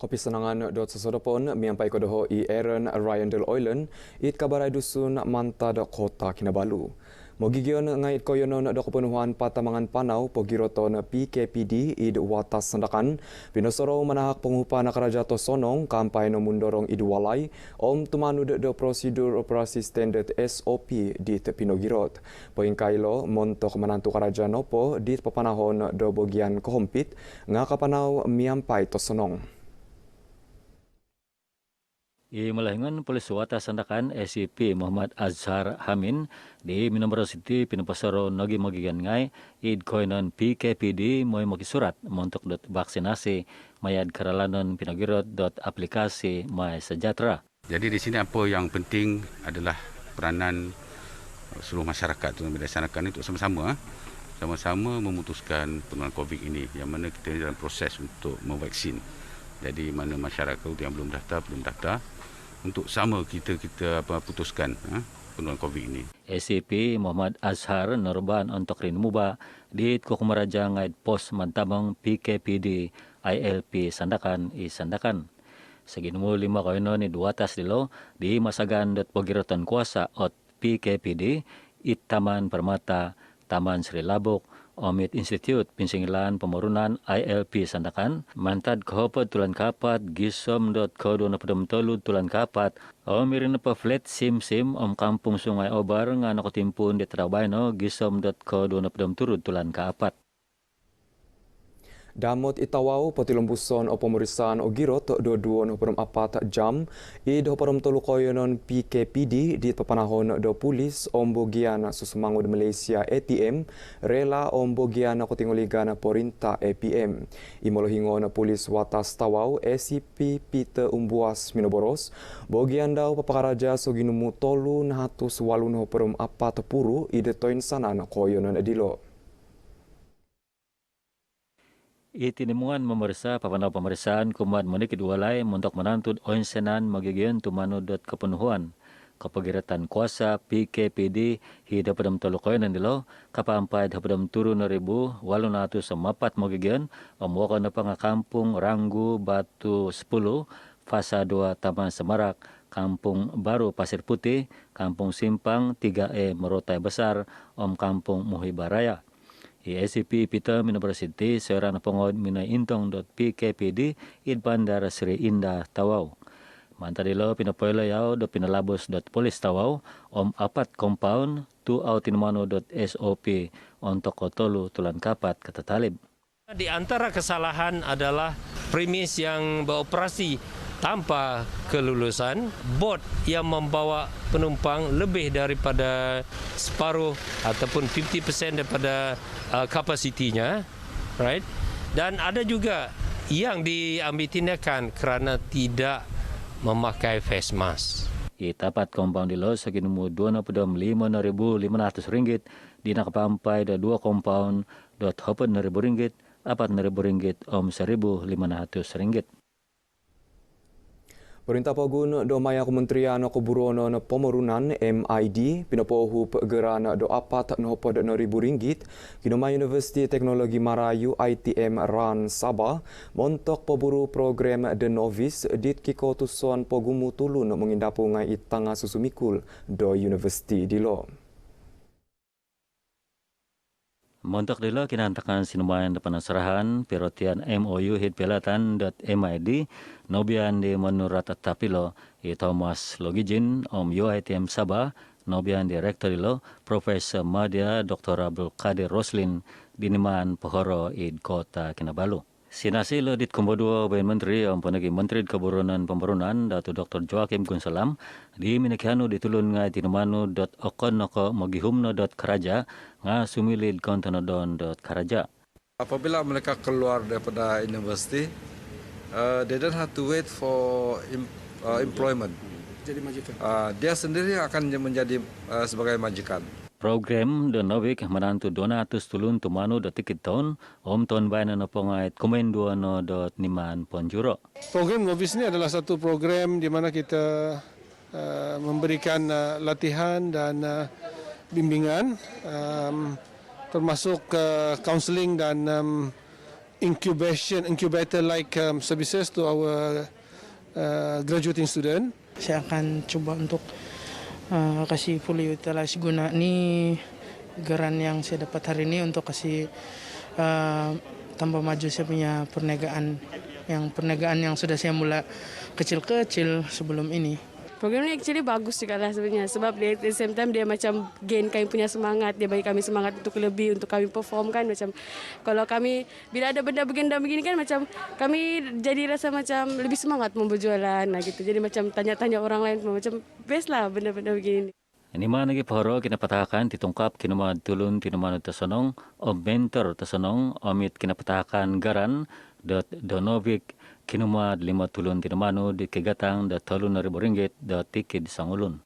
Kopi senangan dot sesodopon miampai kodoho i Aaron Ryan Del Oilen it kabarai dusun manta dot kota Kinabalu. Mogigion ngait koyonon dot kepenuhan patamangan panau pogiroton PKPD id watas sendakan pinosoro manahak pengupahan kerajato sonong kampai no mundorong id walai om tumanu do prosedur operasi standard SOP di Pinogirot. Poin kailo montok menantu kerajaan opo di pepanahon do bagian kohompit ngakapanau miampai to sonong. I melahingan polis watas sandakan SCP Muhammad Azhar Hamin di Universiti Pinapasaro Nogi Mogigan ngai id koinon PKPD moy moki surat montok dot vaksinasi mayad karalanon pinagirot dot aplikasi My Sejahtera. Jadi di sini apa yang penting adalah peranan seluruh masyarakat untuk melaksanakan itu sama-sama memutuskan penularan COVID ini yang mana kita dalam proses untuk memvaksin. Jadi mana masyarakat yang belum daftar untuk sama kita putuskan penularan COVID ini. SCP Muhammad Azhar Norban untuk Rinmuba di Kukumaraja ngait pos mantabang PKPD ILP Sandakan i Sandakan. Seginumu 5 koino ni 2 tas dilo di masagan dot pogirotan kuasa ot PKPD it Taman Permata Taman Sri Labuk Omit Institute Pinsingilan Pemorunan ILP Sandakan mantad kohopod tulan kapat gisom.co.tolu tulan kapat mirin pa flat sim kampung Sungai Obar nga nakotimpun di Trabayno gisom.co.turud tulan kapat. Damot itawau potilombuson o pemeriksaan o girot do 24 jam i do parom tolu koyonon PKPD di papanahon do pulis ombogian susumango de Malaysia ATM rela ombogian kotinguligan porinta APM imolohingon pulis watas tawau SCP Peter Umbuas Minoboros bogian daw papakaraja so ginumu tolu nahatus walun parom 40 i de toin sanan koyonon edilo. Itinimuan memeriksa papanau pemeriksaan kumat menikit walai untuk menantut onsenan magigian tumanu dot kepenuhan kepegiratan kuasa PKPD hida padam tolukoyan dilo kapampai padam turun 1,804 magigian omwaka na pangakampung Ranggu Batu 10 fasa 2 Taman Semarak Kampung Baru Pasir Putih Kampung Simpang 3E Merotai Besar Kampung Muhibaraya. SCP Peter University seorang pengod mina intong.pkpd id Bandar Sri Indah Tawau. Mantadilo pinapoyla yao do pinalabos.polis Tawau apat compound tu autinmano.sop untuk kotolu tulan kapat kata talib. Di antara kesalahan adalah premis yang beroperasi tanpa kelulusan, bot yang membawa penumpang lebih daripada separuh ataupun 50% daripada kapasitinya, right? Dan ada juga yang diambil tindakan kerana tidak memakai face mask. Tapat compound dilo sekinumu 25.500 ringgit di nakapampai da 2 compound .8,000 ringgit 4,000 ringgit 1,500 ringgit. Perintah Pagun do Maya Kementerian Keburonan Pemorunan MID pinapohu pegeran do 4,000 ringgit Kinoma Universiti Teknologi Marayu ITM RAN Sabah montok peburu program The Novice dit kiko tuson pogumu tulun mengindapu ngai tanga susumikul do Universiti dilo. Montok dilo kinantakan sinumayan depan serahan perotian MOU hit pelatan.mid nobian di menurat tapilo i Thomas Logijin UITM Sabah nobian direktur dilo Profesor Madya Dr. Abdul Qadir Roslin diniman pohoro id kota Kinabalu. Sinasi lo dit kombodo bayan menteri penagi menteri keburonan pemberunan Datu Dr. Joakim Gunsalam di Minikianu ditulun nga tinumanu.okonoko mogihumno.karaja nga sumilid kontonodon.karaja. Apabila mereka keluar daripada universiti, they don't have to wait for employment. Jadi majikan. Dia sendiri akan menjadi sebagai majikan. Program The Novik menantu donatus tulun tumanu tikit tahun ton bayan na pongait komenduano.niman ponjuro. Program Novis ini adalah satu program di mana kita memberikan latihan dan bimbingan termasuk counseling dan incubator like services to our graduating student. Saya akan coba untuk kasih fully utilize guna ni geran yang saya dapat hari ini untuk kasih tambah maju saya punya perniagaan yang sudah saya mulai kecil-kecil sebelum ini. Program ni actually bagus juga lah sebenarnya sebab dia at the same time dia macam gain kami punya semangat, dia bagi kami semangat untuk lebih, untuk kami perform kan, macam kalau kami bila ada benda begini kan macam kami jadi rasa macam lebih semangat berjualan lah gitu, jadi macam tanya-tanya orang lain macam best lah benda-benda begini. Ini mana lagi pahoro kinapatahakan titungkap kinumad tulun tinumano tasonong o mentor tasonong omit kinapatahakan garan .donovik kinumad 5 tulun tinumano di kegatang ringgit tikid sangulun.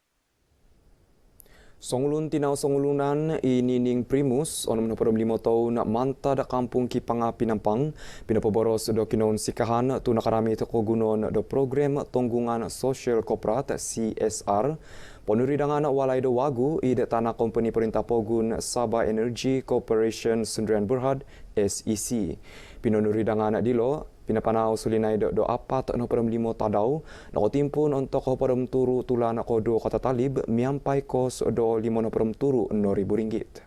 Songulun tinaw songulunan inining primus ono menopodom 5 tahun manta da kampung Kipanga Pinampang pinapoboros do kinon sikahan tu nakarami to kogunon do program tonggungan social corporate CSR ponuridangan walay do wagu ide tanah kompani perintah pogun Sabah Energy Corporation Sendirian Berhad SEC pinonuridangan dilo pinapanaw sulinay do apat no perem 5 tadaw nakotimpun untuk perem turu tulan kodo kata talib miampai kos do 5 no perem turu RM6,000.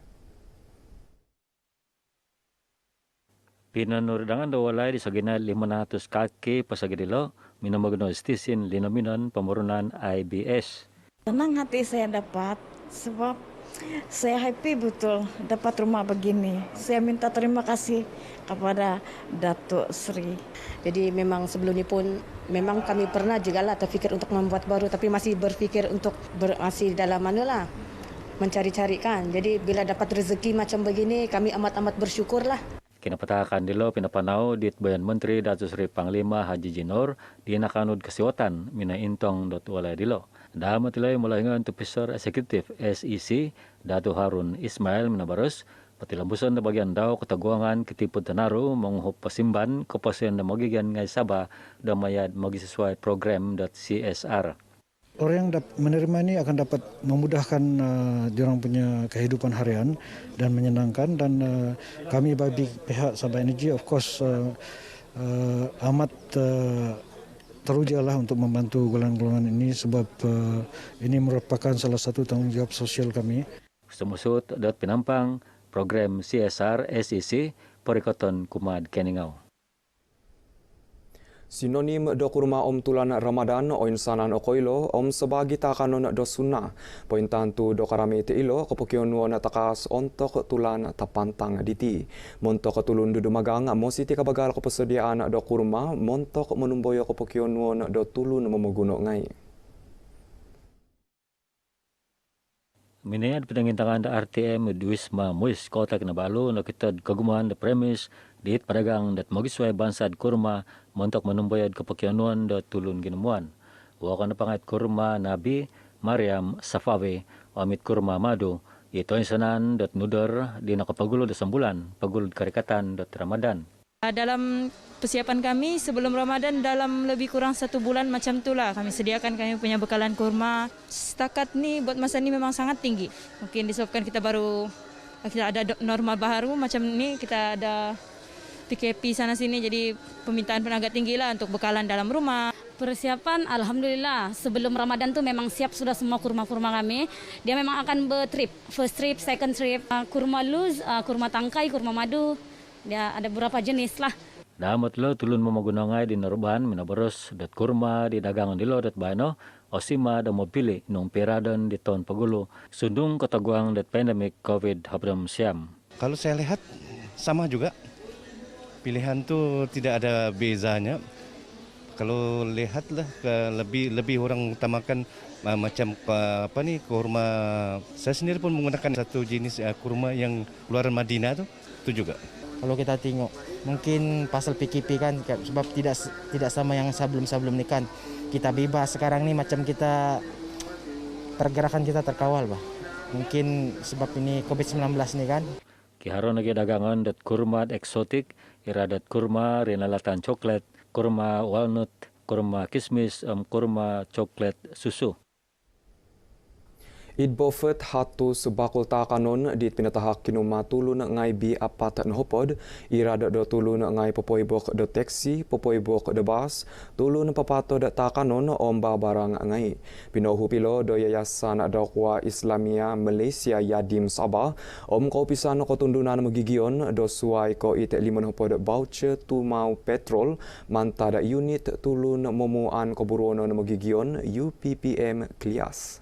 Pinanuridangan do walay di sagina 500 kaki pasagidilo minamagno stisin linominan pemurunan IBS. Senang hati saya dapat sebab saya happy betul dapat rumah begini. Saya minta terima kasih kepada Datuk Sri. Jadi memang sebelum ini pun memang kami pernah juga lah terfikir untuk membuat baru, tapi masih berfikir untuk masih dalam mana lah mencari-cari kan. Jadi bila dapat rezeki macam begini kami amat-amat bersyukur lah. Kinapatakan dilo pinapanaw dit Bayan Menteri Datuk Sri Panglima Haji Jinor di nakanud kesiwatan minaintong walay dilo. Damat ilay mulai ngan Officer Executive SEC Dato Harun Ismail minabaros patilambusan na bagian daw kataguangan kitipod tanaro manghup pasimban kapasen na magigan ngay Sabah damayad magisesuai program .csr. Orang yang menerima ini akan dapat memudahkan diorang punya kehidupan harian dan menyenangkan, dan kami bagi pihak Sabah Energy of course amat terujalah untuk membantu golongan-golongan ini sebab ini merupakan salah satu tanggungjawab sosial kami. Semusut dot pinampang program CSR SEC Perikoton Kumad Keningau. Sinonim do kurma om tulan Ramadan o insanan o koilo om sebagi takanon do sunnah. Pointan tu do karami te ilo kopokyon na takas ontok tulan tapantang diti. Montok tulun do magang mositi kabagal ko persediaan do kurma montok menumboyo kopokyon do tulun memoguno ngai. Minayad pinangintangan da RTM Wisma Muis Kota Kinabalu na kitad kagumahan da premise diit padagang dat magisway bansad kurma montok manumbayad kapakyanuan da tulun ginumuan. Wakan na pangait kurma Nabi Mariam Safawi amit kurma Madu ito insanan dat nudar di nakapagulo da sambulan pagulod karikatan dat Ramadan. Dalam persiapan kami sebelum Ramadan dalam lebih kurang 1 bulan macam itulah kami sediakan kami punya bekalan kurma. Setakat ni buat masa ni memang sangat tinggi. Mungkin disebabkan kita ada normal baru macam ni, kita ada PKP sana sini, jadi permintaan pun agak tinggi lah untuk bekalan dalam rumah. Persiapan alhamdulillah sebelum Ramadan tu memang siap sudah semua kurma-kurma kami. Dia memang akan bertrip, first trip, second trip, kurma loose, kurma tangkai, kurma madu. Dia ada beberapa jenis lah. Damot lo tulun mamagunangay di Narban minabaros dat kurma di dagangan dilo dat bayano osima da mobili nung peradan di tahun pagulo sundung kataguang dat pandemic COVID habram siam. Kalau saya lihat sama juga. Pilihan tu tidak ada bezanya. Kalau lihatlah lebih orang utamakan macam kurma. Saya sendiri pun menggunakan satu jenis kurma yang keluaran Madinah tu juga. Kalau kita tengok mungkin pasal PKP kan sebab tidak sama yang sebelum ni kan. Kita bebas sekarang ni macam kita pergerakan kita terkawal bah. Mungkin sebab ini COVID-19 ni kan. Kiharon lagi dagangan dat kurma eksotik, iradat kurma rinalatan coklat, kurma walnut, kurma kismis, kurma coklat susu. Id bofet hatu sebakul takanon di pinatahak kinuma tulun ngai bi apat nhopod irada do tulun ngai popoibok do teksi popoibok do bas tulun papato da takanon omba barang ngai pinohu pilo do yayasan dakwa Islamia Malaysia Yadim Sabah ko pisan ko tundunan magigion do suai ko it 5 nhopod voucher tu mau petrol manta da unit tulun momuan ko burono magigion UPPM Klias.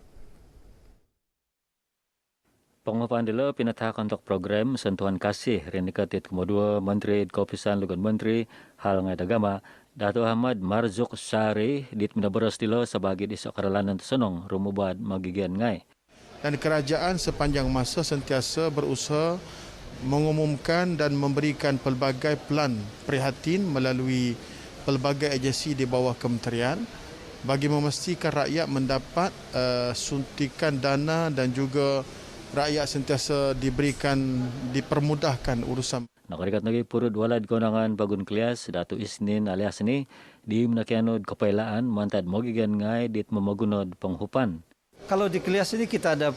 Pengupahan dilo pinatahak untuk program sentuhan kasih renikatit kedua Menteri Kopisan Lugan Menteri Hal Ngai Dagama Dato' Ahmad Marzuk Syari dit minaberos dilo sebagai disok karalanan tesenong rumubad magigian ngai. Dan kerajaan sepanjang masa sentiasa berusaha mengumumkan dan memberikan pelbagai plan prihatin melalui pelbagai agensi di bawah kementerian bagi memastikan rakyat mendapat suntikan dana dan juga rakyat sentiasa dipermudahkan urusan. Nakarikat lagi purut walad konangan Bagun Klias Datu Isnin alias ni di menakianod kepailaan mantad mogigan ngai dit memagunod penghupan. Kalau di Klias ini kita ada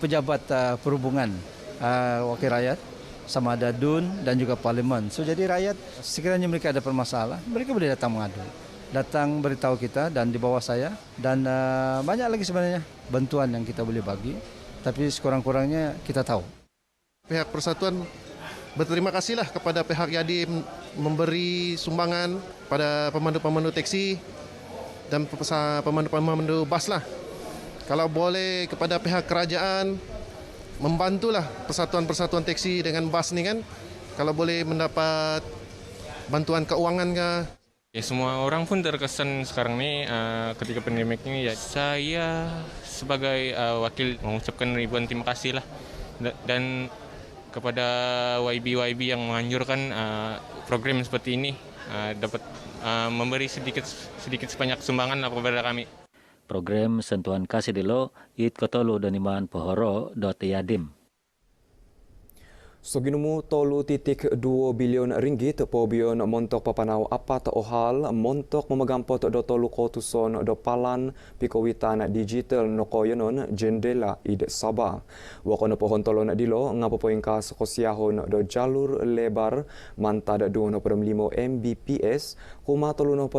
pejabat perhubungan wakil rakyat sama ada DUN dan juga parlimen. So jadi rakyat sekiranya mereka ada permasalahan, mereka boleh datang mengadu. Datang beritahu kita dan di bawah saya dan banyak lagi sebenarnya bantuan yang kita boleh bagi. Tapi sekurang-kurangnya kita tahu. Pihak Persatuan berterima kasihlah kepada pihak Yadim memberi sumbangan pada pemandu-pemandu teksi dan pemandu-pemandu bas lah. Kalau boleh kepada pihak kerajaan membantulah persatuan-persatuan teksi dengan bas ni kan. Kalau boleh mendapat bantuan keuangan ke. Ya, semua orang pun terkesan sekarang ni ketika pandemik ini ya saya sebagai wakil mengucapkan ribuan terima kasih lah dan kepada YB yang menganjurkan program seperti ini dapat memberi sedikit sebanyak sumbangan kepada kami. Program sentuhan kasih dilo it kotolo daniman pohoro .yadim. Soginumu 3.2 bilion ringgit pobion montok papanau apat ohal montok memegampot do tolu kotuson do palan pikowitan digital nokoyonon jendela id Sabah. Wakono pohon tolon dilo ngapopoingkas kosiahon do jalur lebar mantad 2.5 Mbps kuma 3.5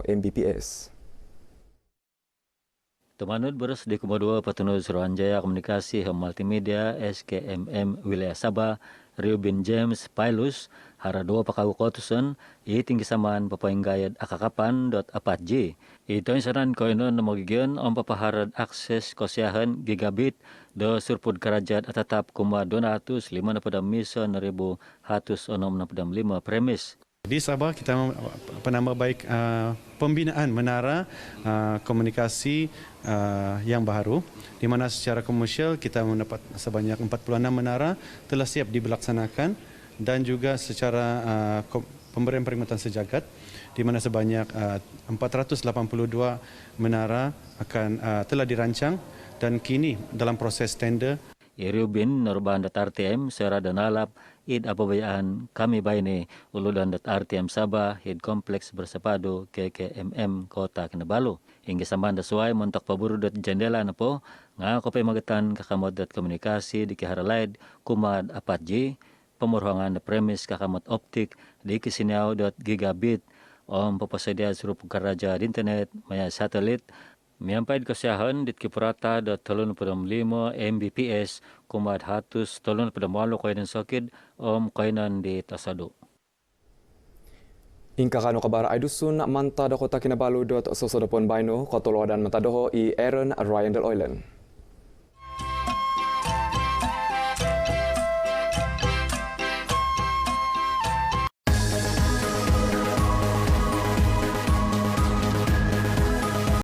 Mbps. Temanut beres di Komodua Petunut Suruhanjaya Komunikasi Multimedia SKMM Wilayah Sabah Riubin James Pailus hara 2 pakau kotusan i tinggi saman papainggayad akakapan.4G. Ito insaran koinon namogigion papaharad akses kosiahan gigabit do surpud karajat atatap kuma 205 pada mison 1,165 premis. Di Sabah kita menambah baik pembinaan menara komunikasi yang baru di mana secara komersial kita mendapat sebanyak 46 menara telah siap dilaksanakan dan juga secara pemberian peringatan sejagat di mana sebanyak 482 menara akan telah dirancang dan kini dalam proses tender. Iriubin Norban.RTM Sera dan Alap id ababayaan kami bayne uludan.RTM Sabah id kompleks bersepadu KKMM Kota Kinabalu hingga samanda suai montok paburu jendela na po nga kopay magatan kakamot komunikasi di kiharalaid kumad 4G pemurhangan na premis kakamot optik di kisinaw.gigabit papasadya surup karaja di internet maya satelit miampaid kasiahan dit kipurata .35 Mbps kumad hatus tolon pada malu kainan sakit kainan di tasado. Ingka kano kabar ay dusun manta da Kota Kinabalu .sosodopon baino kotolo dan matadoho i Aaron Ryan del Oilen.